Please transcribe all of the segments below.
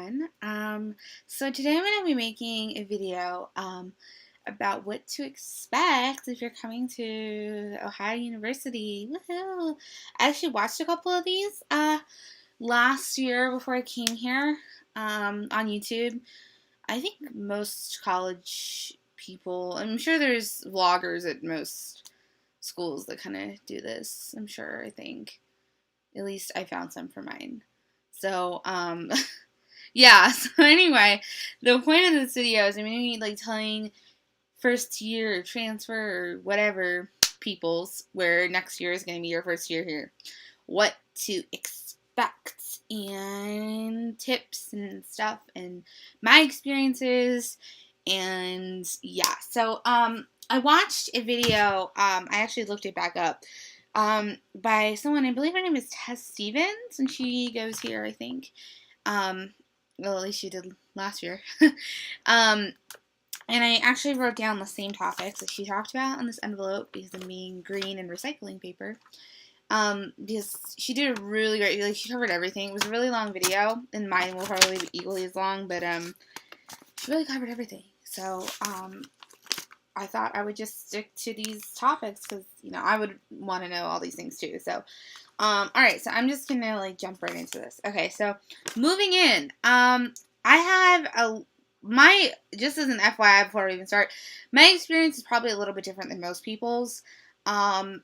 everyone. So today I'm going to be making a video about what to expect if you're coming to Ohio University. Woohoo! I actually watched a couple of these last year before I came here on YouTube. I think most college people, I'm sure there's vloggers at most schools that kind of do this. I'm sure, I think. At least I found some for mine. So, yeah, so anyway, the point of this video is I'm going to be like telling first year transfer or whatever peoples where next year is going to be your first year here what to expect and tips and stuff and my experiences and yeah. So I watched a video, I actually looked it back up, by someone, I believe her name is Tess Stevens, and she goes here, I think. Well, at least she did last year. And I actually wrote down the same topics that she talked about on this envelope because of being green and recycling paper. Because she did a really great, like, she covered everything. It was a really long video, and mine will probably be equally as long, but, she really covered everything. So, I thought I would just stick to these topics because, you know, I would want to know all these things too. So, alright, so I'm just gonna, like, jump right into this. Okay, so, moving in, I have just as an FYI before we even start, my experience is probably a little bit different than most people's, but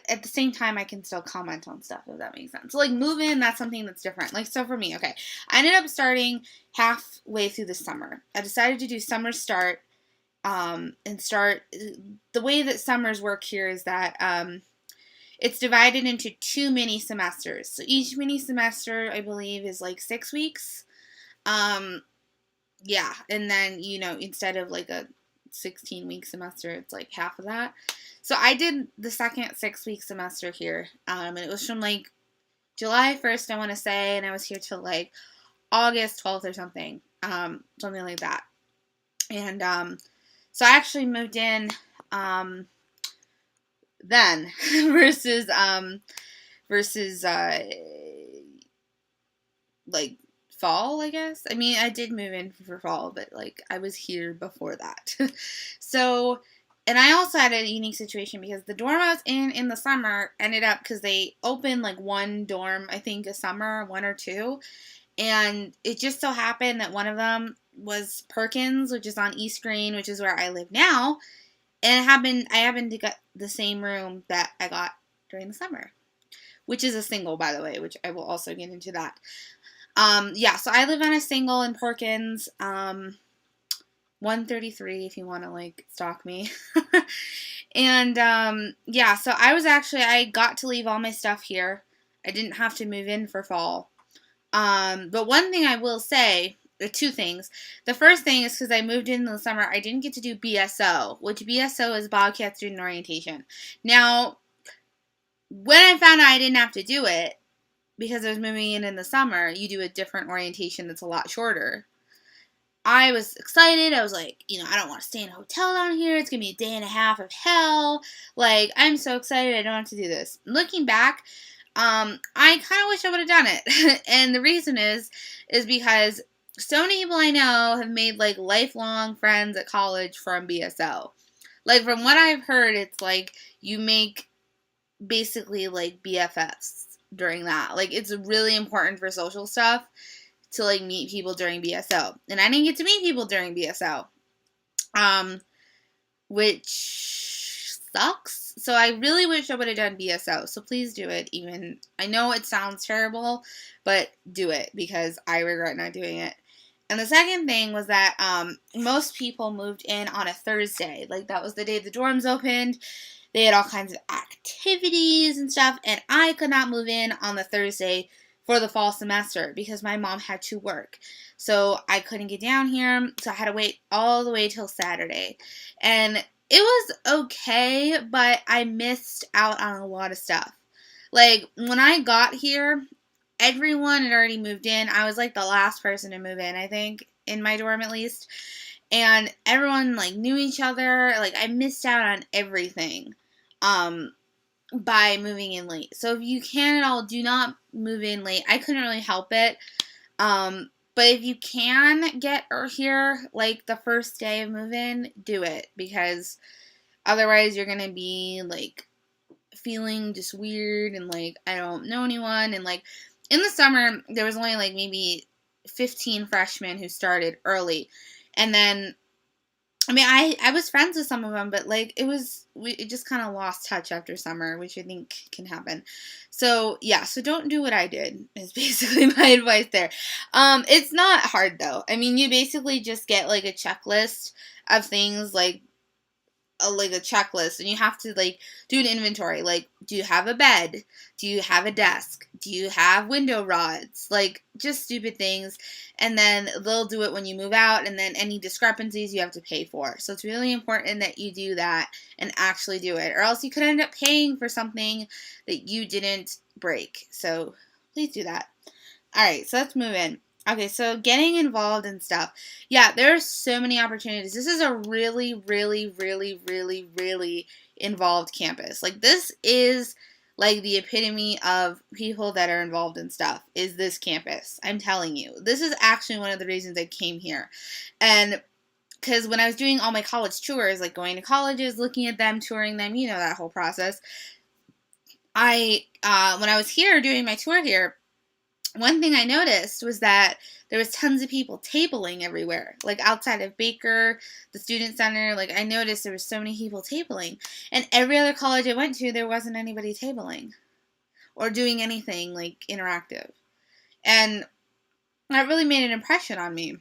at the same time, I can still comment on stuff, if that makes sense. So, like, move in, that's something that's different. Like, so for me, okay, I ended up starting halfway through the summer. I decided to do summer start, and start, the way that summers work here is that, it's divided into 2 mini semesters. So each mini semester, I believe, is like 6 weeks. Yeah, and then, you know, instead of like a 16-week semester, it's like half of that. So I did the second 6-week semester here, and it was from like July 1st, I want to say, and I was here till like August 12th or something, something like that. And so I actually moved in then versus like fall, I guess. I mean, I did move in for fall, but like I was here before that. So, and I also had a unique situation because the dorm I was in the summer ended up, because they opened like one dorm, I think a summer, one or two, and it just so happened that one of them was Perkins, which is on East Green, which is where I live now. And I happened to get the same room that I got during the summer, which is a single, by the way, which I will also get into that. Yeah, so I live on a single in Perkins, 133 if you want to, like, stalk me. And, yeah, so I got to leave all my stuff here. I didn't have to move in for fall. But one thing I will say, or two things. The first thing is because I moved in the summer, I didn't get to do BSO, which BSO is Bobcat Student Orientation. Now, when I found out I didn't have to do it, because I was moving in the summer, you do a different orientation that's a lot shorter. I was excited. I was like, you know, I don't want to stay in a hotel down here. It's going to be a day and a half of hell. Like, I'm so excited I don't have to do this. Looking back, I kind of wish I would have done it. And the reason is because so many people I know have made, like, lifelong friends at college from BSO. Like, from what I've heard, it's like you make basically, like, BFFs during that. Like, it's really important for social stuff to, like, meet people during BSO. And I didn't get to meet people during BSO. Which sucks. So I really wish I would have done BSO. So please do it. Even, I know it sounds terrible, but do it because I regret not doing it. And the second thing was that most people moved in on a Thursday. Like, that was the day the dorms opened. They had all kinds of activities and stuff. And I could not move in on the Thursday for the fall semester because my mom had to work. So I couldn't get down here. So I had to wait all the way till Saturday. And it was okay, but I missed out on a lot of stuff. Like, when I got here, everyone had already moved in. I was like the last person to move in, I think, in my dorm at least. And everyone, like, knew each other. Like, I missed out on everything by moving in late. So if you can at all, do not move in late. I couldn't really help it. But if you can get here, like, the first day of move-in, do it, because otherwise you're gonna be, like, feeling just weird and, like, I don't know anyone. And, like, in the summer, there was only, like, maybe 15 freshmen who started early. And then, I mean, I was friends with some of them, but, like, it just kind of lost touch after summer, which I think can happen. So, yeah, so don't do what I did, is basically my advice there. It's not hard, though. I mean, you basically just get, like, a checklist of things, like a checklist, and you have to, like, do an inventory. Like, do you have a bed? Do you have a desk? Do you have window rods? Like, just stupid things. And then they'll do it when you move out, and then any discrepancies you have to pay for. So it's really important that you do that and actually do it, or else you could end up paying for something that you didn't break. So please do that. All right, so let's move in. Okay, so getting involved in stuff. Yeah, there are so many opportunities. This is a really, really, really, really, really involved campus. Like, this is, like, the epitome of people that are involved in stuff, is this campus. I'm telling you. This is actually one of the reasons I came here. And because when I was doing all my college tours, like going to colleges, looking at them, touring them, you know, that whole process, when I was here doing my tour here, one thing I noticed was that there was tons of people tabling everywhere, like outside of Baker, the student center. Like, I noticed there was so many people tabling, and every other college I went to, there wasn't anybody tabling or doing anything, like, interactive. And that really made an impression on me,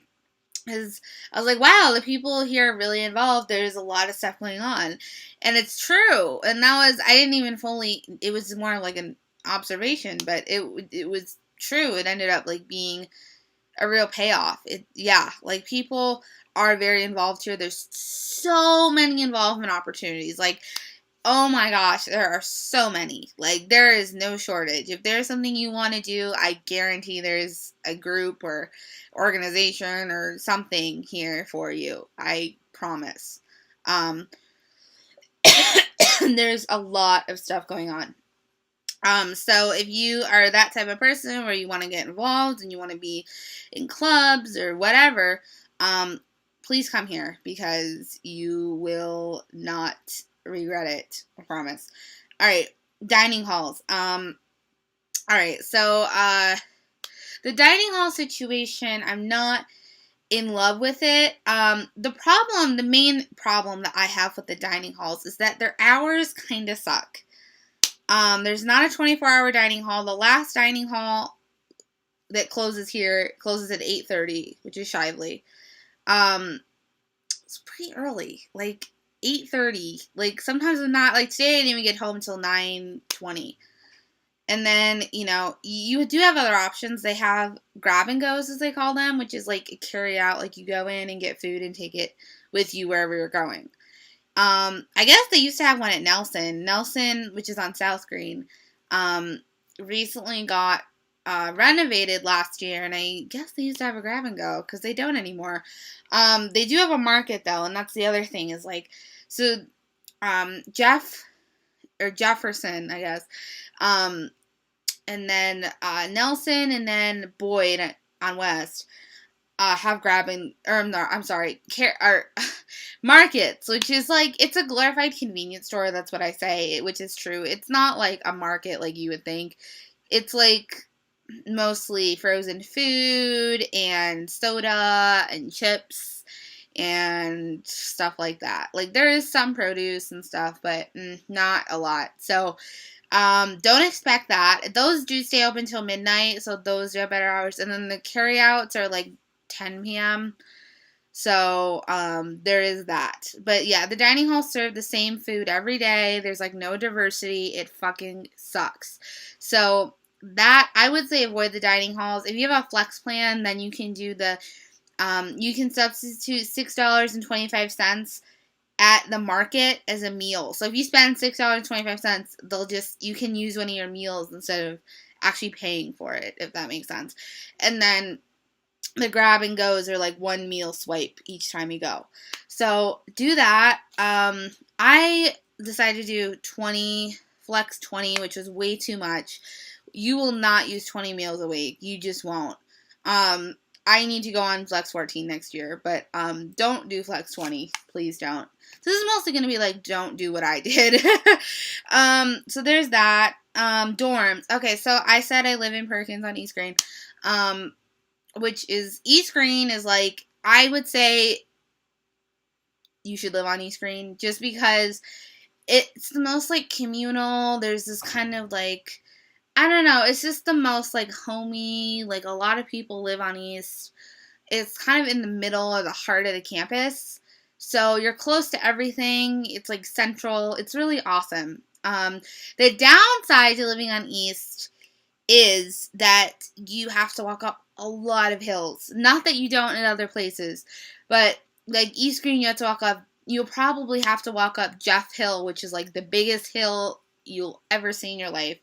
because I was like, wow, the people here are really involved. There's a lot of stuff going on, and it's true. And I didn't even fully, it was more like an observation, but it was true. It ended up, like, being a real payoff. Like, people are very involved here. There's so many involvement opportunities. Like, oh my gosh, there are so many. Like, there is no shortage. If there's something you want to do, I guarantee there's a group or organization or something here for you. I promise. There's a lot of stuff going on. So if you are that type of person where you want to get involved and you want to be in clubs or whatever, please come here, because you will not regret it. I promise. All right, dining halls. All right, so the dining hall situation, I'm not in love with it. The main problem that I have with the dining halls is that their hours kind of suck. There's not a 24-hour dining hall. The last dining hall that closes here closes at 8:30, which is Shively. It's pretty early, like 8:30. Like, sometimes I'm not, like, today I didn't even get home until 9:20. And then, you know, you do have other options. They have grab and goes, as they call them, which is like a carry out. Like, you go in and get food and take it with you wherever you're going. I guess they used to have one at Nelson. Nelson, which is on South Green, recently got renovated last year, and I guess they used to have a grab and go, because they don't anymore. They do have a market, though, and that's the other thing, is, like, so Jefferson, I guess, and then Nelson, and then Boyd on West have markets, which is, like, it's a glorified convenience store. That's what I say, which is true. It's not like a market like you would think. It's, like, mostly frozen food and soda and chips and stuff like that. Like, there is some produce and stuff, but not a lot. So don't expect that. Those do stay open until midnight, so those are better hours. And then the carryouts are like 10 p.m. So there is that. But yeah, the dining halls serve the same food every day. There's, like, no diversity. It fucking sucks. So that, I would say, avoid the dining halls. If you have a flex plan, then you can do you can substitute $6.25 at the market as a meal. So if you spend $6.25, you can use one of your meals instead of actually paying for it, if that makes sense. And then the grab and goes are like one meal swipe each time you go. So do that. I decided to do flex 20, which was way too much. You will not use 20 meals a week. You just won't. I need to go on Flex 14 next year, but don't do Flex 20. Please don't. So this is mostly going to be like, don't do what I did. So there's that. Dorms. Okay, so I said I live in Perkins on East Green, which is, East Green is like, I would say you should live on East Green just because it's the most like communal. There's this kind of like, I don't know, it's just the most like homey, like a lot of people live on East. It's kind of in the middle or the heart of the campus. So you're close to everything. It's like central. It's really awesome. The downside to living on East is that you have to walk up a lot of hills. Not that you don't in other places, but like East Green, you have to walk up. You'll probably have to walk up Jeff Hill, which is like the biggest hill you'll ever see in your life.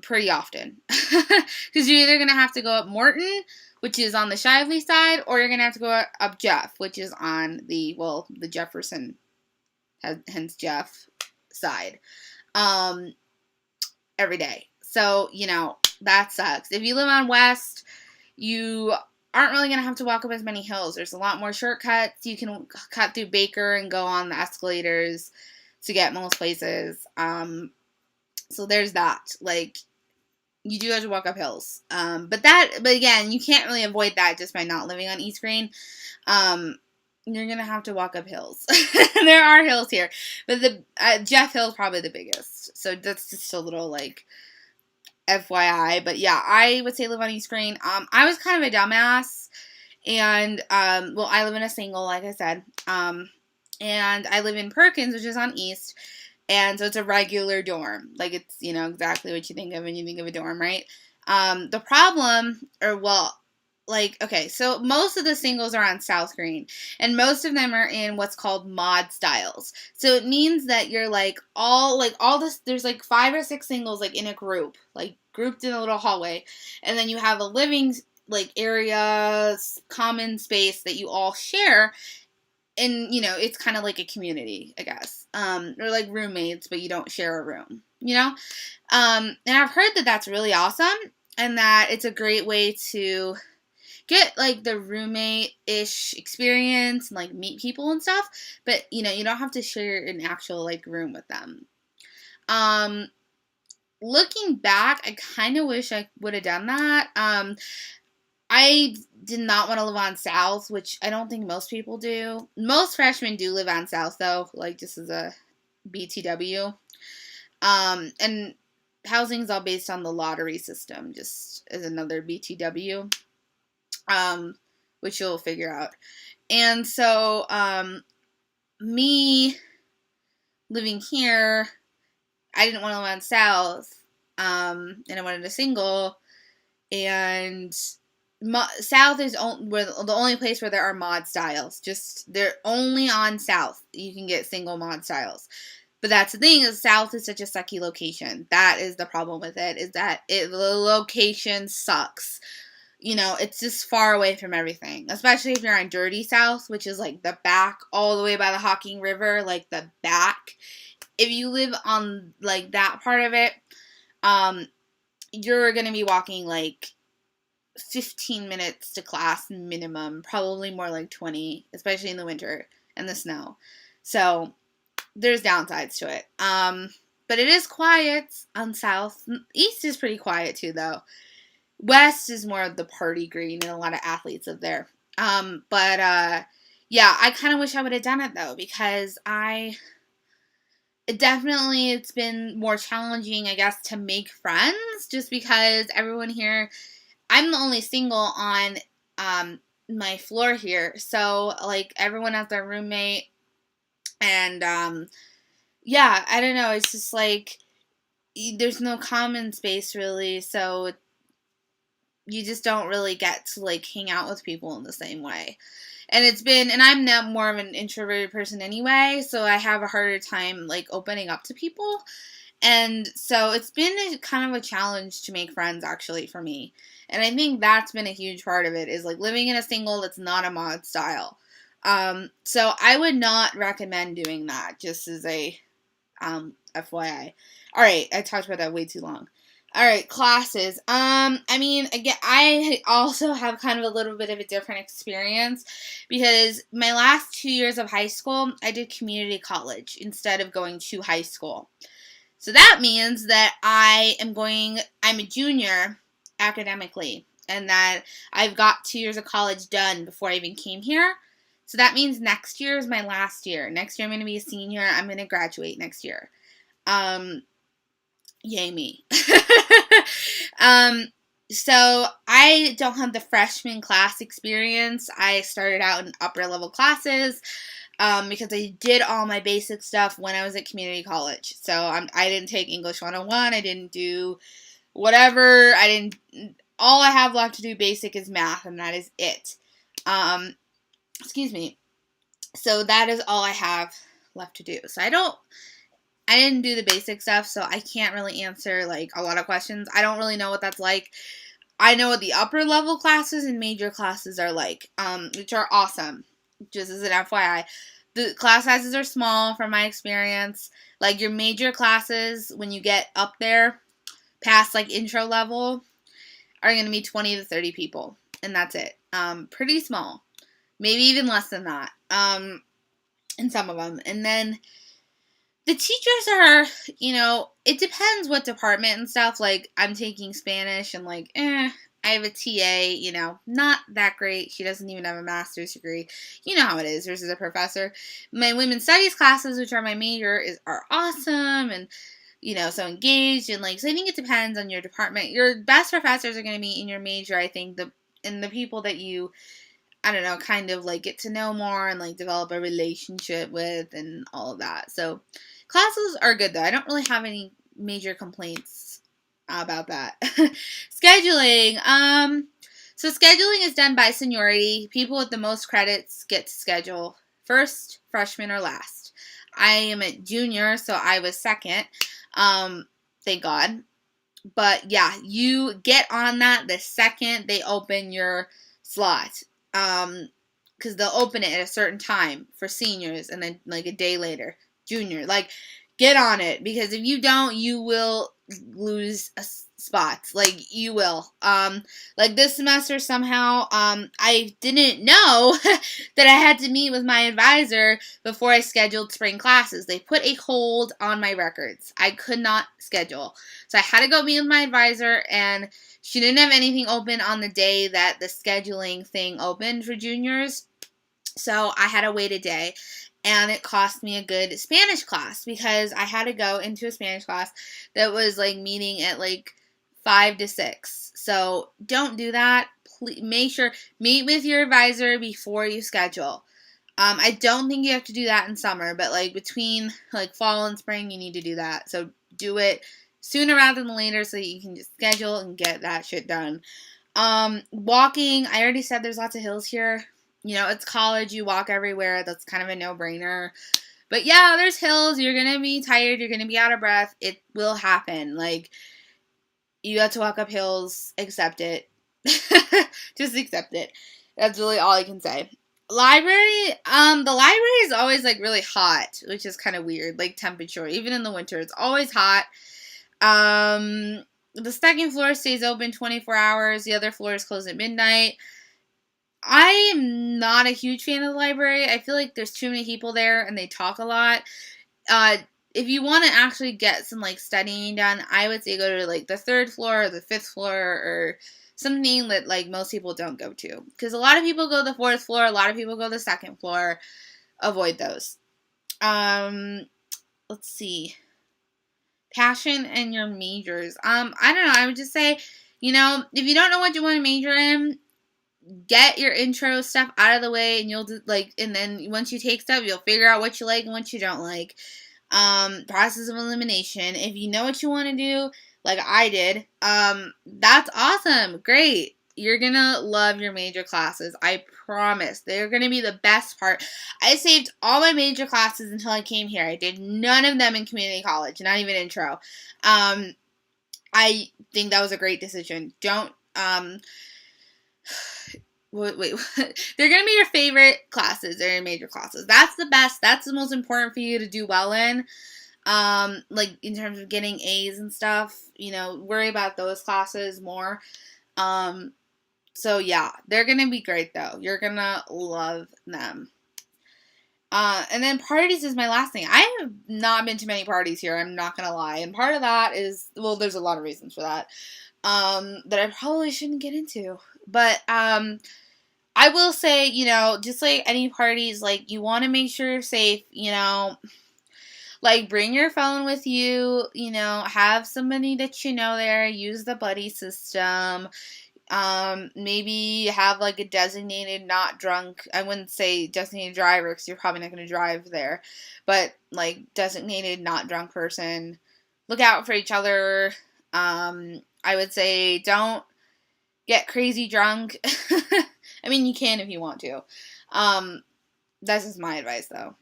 Pretty often. Because you're either going to have to go up Morton, which is on the Shively side, or you're going to have to go up Jeff, which is on the Jefferson, hence Jeff, side, every day. So, that sucks. If you live on West, you aren't really going to have to walk up as many hills. There's a lot more shortcuts. You can cut through Baker and go on the escalators to get most places. So there's that. Like, you do have to walk up hills. But again, you can't really avoid that just by not living on East Green. You're going to have to walk up hills. There are hills here. But the Jeff Hill is probably the biggest. So that's just a little, like, FYI. But yeah, I would say live on East Green. I was kind of a dumbass. And, I live in a single, like I said. And I live in Perkins, which is on East. And so it's a regular dorm. Like, it's, exactly what you think of when you think of a dorm, right? The problem, okay, so most of the singles are on South Green. And most of them are in what's called mod styles. So it means that you're, all this, there's, 5 or 6 singles, in a group. Grouped in a little hallway. And then you have a living, area, common space that you all share. And, it's kind of like a community, I guess. Or like roommates, but you don't share a room, And I've heard that that's really awesome. And that it's a great way to get, the roommate-ish experience and, meet people and stuff. But, you don't have to share an actual, room with them. Looking back, I kind of wish I would have done that. I did not want to live on South, which I don't think most people do. Most freshmen do live on South, though, just as a BTW. And housing is all based on the lottery system, just as another BTW, which you'll figure out. And so, me living here, I didn't want to live on South, and I wanted a single, and South is the only place where there are mod styles. Just, they're only on South. You can get single mod styles. But that's the thing, is South is such a sucky location. That is the problem with it, is that the location sucks. It's just far away from everything. Especially if you're on Dirty South, which is, the back, all the way by the Hocking River, the back. If you live on, that part of it, you're going to be walking, 15 minutes to class minimum, probably more like 20, especially in the winter and the snow. So there's downsides to it. But it is quiet on South. East is pretty quiet too, though. West is more of the party green, and a lot of athletes live there. Yeah, I kind of wish I would have done it, though, because it's been more challenging, I guess, to make friends, just because everyone here, I'm the only single on my floor here, so everyone has their roommate, and yeah, I don't know, it's just there's no common space really, so you just don't really get to hang out with people in the same way. And I'm now more of an introverted person anyway, so I have a harder time opening up to people. And so it's been kind of a challenge to make friends, actually, for me. And I think that's been a huge part of it, is living in a single that's not a mod style. So I would not recommend doing that, just as a FYI. Alright, I talked about that way too long. All right, classes. I mean, again, I also have kind of a little bit of a different experience because my last 2 years of high school, I did community college instead of going to high school. So that means that I'm a junior academically, and that I've got 2 years of college done before I even came here. So that means next year is my last year. Next year I'm going to be a senior. I'm going to graduate next year. Um, Yay me. um, so I don't have the freshman class experience. I started out in upper level classes because I did all my basic stuff when I was at community college. So I didn't take English 101. I didn't do whatever. All I have left to do basic is math, and that is it. Excuse me. So that is all I have left to do. So I didn't do the basic stuff, so I can't really answer, like, a lot of questions. I don't really know what that's like. I know what the upper level classes and major classes are like, which are awesome. Just as an FYI. The class sizes are small from my experience. Like, your major classes, when you get up there, past, like, intro level, are going to be 20 to 30 people. And that's it. Pretty small. Maybe even less than that. In some of them. And then the teachers are, it depends what department and stuff. Like, I'm taking Spanish and, like, I have a TA, not that great. She doesn't even have a master's degree. You know how it is versus a professor. My women's studies classes, which are my major, are awesome and, so engaged. And, like, so I think it depends on your department. Your best professors are going to be in your major, I think, and the people that you, I don't know, kind of, like, get to know more and, like, develop a relationship with and all of that. So classes are good, though. I don't really have any major complaints about that. Scheduling. So scheduling is done by seniority. People with the most credits get to schedule first, freshman, or last. I am a junior, so I was second. Thank God. But, yeah, you get on that the second they open your slot. Because they'll open it at a certain time for seniors, and then, like, a day later, junior. Like, get on it, because if you don't, you will lose a spot. Like, you will. Like, this semester, somehow, I didn't know that I had to meet with my advisor before I scheduled spring classes. They put a hold on my records. I could not schedule. So I had to go meet with my advisor, and she didn't have anything open on the day that the scheduling thing opened for juniors. So I had to wait a day, and it cost me a good Spanish class because I had to go into a Spanish class that was, like, meeting at, like, 5 to 6. So don't do that. Please meet with your advisor before you schedule. I don't think you have to do that in summer, but, like, between, like, fall and spring, you need to do that. So do it sooner rather than later so that you can just schedule and get that shit done. Walking, I already said there's lots of hills here. It's college, you walk everywhere. That's kind of a no-brainer. But yeah, there's hills. You're going to be tired. You're going to be out of breath. It will happen. Like, you have to walk up hills. Accept it. Just accept it. That's really all I can say. Library, the library is always, like, really hot, which is kind of weird. Like, temperature. Even in the winter, it's always hot. The second floor stays open 24 hours. The other floors close at midnight. I am not a huge fan of the library. I feel like there's too many people there and they talk a lot. If you want to actually get some, like, studying done, I would say go to, like, the third floor or the fifth floor or something that, like, most people don't go to. Because a lot of people go to the fourth floor. A lot of people go to the second floor. Avoid those. Let's see. Passion and your majors. I don't know. I would just say, if you don't know what you want to major in, get your intro stuff out of the way, and you'll do, like, and then once you take stuff, you'll figure out what you like and what you don't like. Process of elimination. If you know what you want to do, like I did, that's awesome. Great. You're gonna love your major classes. I promise. They're gonna be the best part. I saved all my major classes until I came here. I did none of them in community college, not even intro. I think that was a great decision. Don't, wait, they're going to be your favorite classes. They're your major classes. That's the best. That's the most important for you to do well in. like in terms of getting A's and stuff, you know, worry about those classes more. So yeah, they're gonna be great though. You're gonna love them. And then parties is my last thing. I have not been to many parties here, I'm not gonna lie. And part of that is, well, there's a lot of reasons for that. That I probably shouldn't get into. But I will say, you know, just like any parties, like you want to make sure you're safe, you know, like bring your phone with you, you know, have somebody that you know there, use the buddy system. Maybe have like a designated not drunk, I wouldn't say designated driver because you're probably not going to drive there, but like designated not drunk person. Look out for each other. I would say don't get crazy drunk. I mean, you can if you want to. That's just my advice though.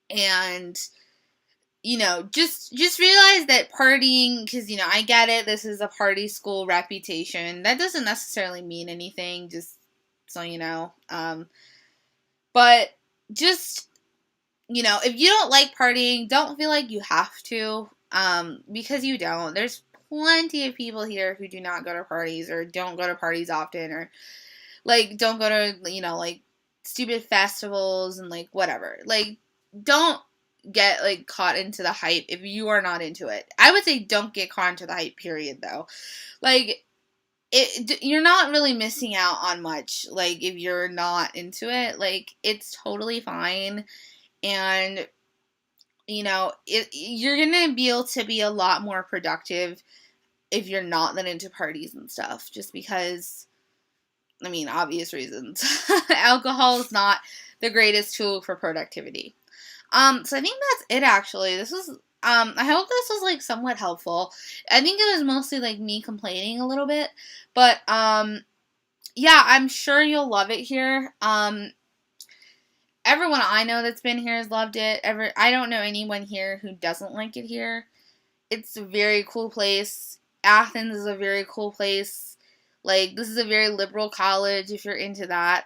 And you know, just realize that partying, because you know, I get it, this is a party school reputation. That doesn't necessarily mean anything, just so you know. But just, you know, if you don't like partying, don't feel like you have to, because you don't. There's plenty of people here who do not go to parties or don't go to parties often, or like don't go to, you know, like stupid festivals and like whatever. Like, don't get like caught into the hype if you are not into it. I would say don't get caught into the hype, period, though. Like, you're not really missing out on much, like, if you're not into it. Like, it's totally fine. And you know, you're gonna be able to be a lot more productive if you're not that into parties and stuff, just because, I mean, obvious reasons. Alcohol is not the greatest tool for productivity. So I think that's it actually. This was, I hope this was like somewhat helpful. I think it was mostly like me complaining a little bit, but, yeah, I'm sure you'll love it here. Everyone I know that's been here has loved it. I don't know anyone here who doesn't like it here. It's a very cool place. Athens is a very cool place. Like, this is a very liberal college if you're into that.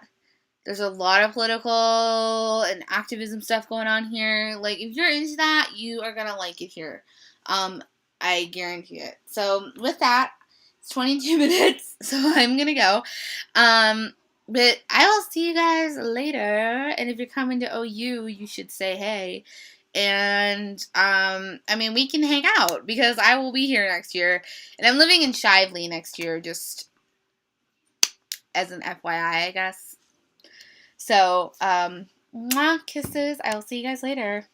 There's a lot of political and activism stuff going on here. Like, if you're into that, you are gonna like it here. I guarantee it. So, with that, it's 22 minutes, so I'm gonna go. But I will see you guys later. And if you're coming to OU, you should say hey. And, I mean, we can hang out because I will be here next year. And I'm living in Shively next year, just as an FYI, I guess. So, mwah, kisses. I will see you guys later.